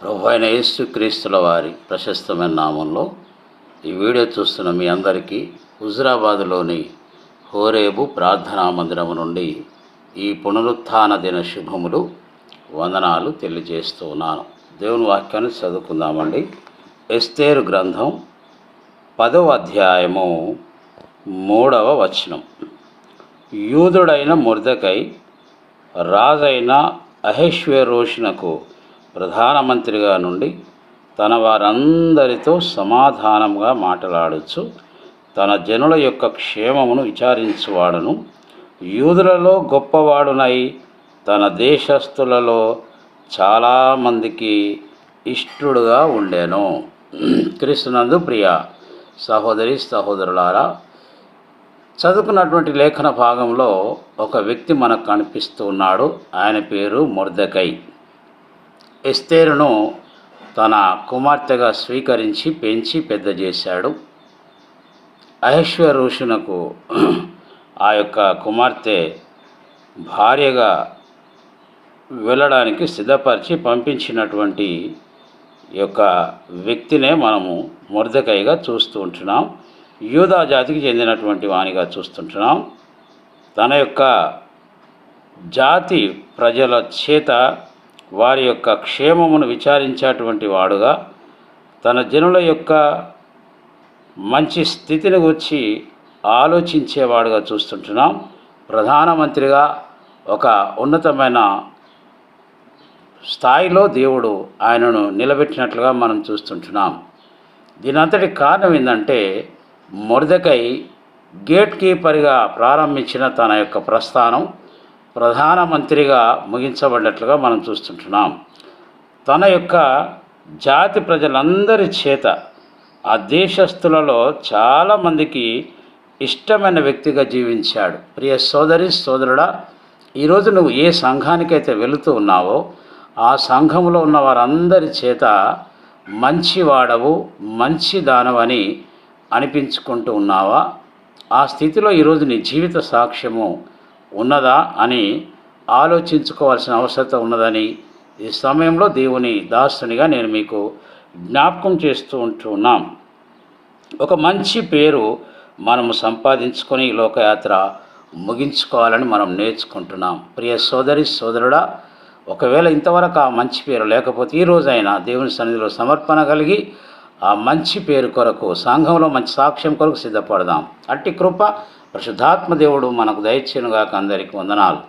ప్రభు అయిన యేసుక్రీస్తుల వారి ప్రశస్తమైన నామంలో ఈ వీడియో చూస్తున్న మీ అందరికీ హుజురాబాదులోని హోరేబు ప్రార్థనా మందిరము నుండి ఈ పునరుత్థాన దిన శుభములు వందనాలు తెలియజేస్తూ ఉన్నాను. దేవుని వాక్యాన్ని చదువుకుందామండి. ఎస్తేరు గ్రంథం 10వ అధ్యాయము 3వ వచనం. యూదుడైన మొర్దెకై రాజైన అహష్వేరోషునకు ప్రధానమంత్రిగా నుండి తన వారందరితో సమాధానంగా మాట్లాడచ్చు తన జనుల యొక్క క్షేమమును విచారించువాడును, యూదులలో గొప్పవాడునై తన దేశస్థులలో చాలామందికి ఇష్టడుగా ఉండెను. క్రీస్తునందు ప్రియ సహోదరి సహోదరులారా, చదువుకున్నటువంటి లేఖన భాగంలో ఒక వ్యక్తి మనకు కనిపిస్తూ ఉన్నాడు. ఆయన పేరు మొర్దెకై. ఎస్తేరును తన కుమార్తెగా స్వీకరించి పెంచి పెద్ద చేశాడు. అహష్వేరోషునకు ఆ యొక్క కుమార్తె భార్యగా వెళ్ళడానికి సిద్ధపరిచి పంపించినటువంటి యొక్క వ్యక్తినే మనము మొర్దెకైగా చూస్తూ ఉంటున్నాం. యూదా జాతికి చెందినటువంటి వానిగా చూస్తుంటున్నాం. తన యొక్క జాతి ప్రజల చేత వారి యొక్క క్షేమమును విచారించేటువంటి వాడుగా, తన జనుల యొక్క మంచి స్థితిని గురించి ఆలోచించేవాడుగా చూస్తుంటున్నాం. ప్రధానమంత్రిగా ఒక ఉన్నతమైన స్థాయిలో దేవుడు ఆయనను నిలబెట్టినట్లుగా మనం చూస్తుంటున్నాం. దీనంతటి కారణం ఏంటంటే, మొర్దెకై గేట్ కీపర్గా ప్రారంభించిన తన యొక్క ప్రస్థానం ప్రధానమంత్రిగా ముగించబడినట్లుగా మనం చూస్తుంటున్నాం. తన యొక్క జాతి ప్రజలందరి చేత ఆ దేశస్థులలో చాలామందికి ఇష్టమైన వ్యక్తిగా జీవించాడు. ప్రియ సోదరి సోదరుడా, ఈరోజు నువ్వు ఏ సంఘానికైతే వెళుతూ ఉన్నావో ఆ సంఘంలో ఉన్న వారందరి చేత మంచివాడవు, మంచి దానవని అనిపించుకుంటూ ఉన్నావా? ఆ స్థితిలో ఈరోజు నీ జీవిత సాక్ష్యము ఉన్నదా అని ఆలోచించుకోవాల్సిన అవసరం ఉన్నదని ఈ సమయంలో దేవుని దాసునిగా నేను మీకు జ్ఞాపకం చేస్తూ ఉంటున్నాం. ఒక మంచి పేరు మనము సంపాదించుకొని ఈ లోకయాత్ర ముగించుకోవాలని మనం నేర్చుకుంటున్నాం. ప్రియ సోదరి సోదరుడా, ఒకవేళ ఇంతవరకు ఆ మంచి పేరు లేకపోతే ఈ రోజైనా దేవుని సన్నిధిలో సమర్పణ కలిగి ఆ మంచి పేరు కొరకు, సంఘంలో మంచి సాక్ష్యం కొరకు సిద్ధపడదాం. అట్టి కృప పరిశుద్ధాత్మ దేవుడు మనకు దయచేయునుగాక. అందరికీ వందనాలు.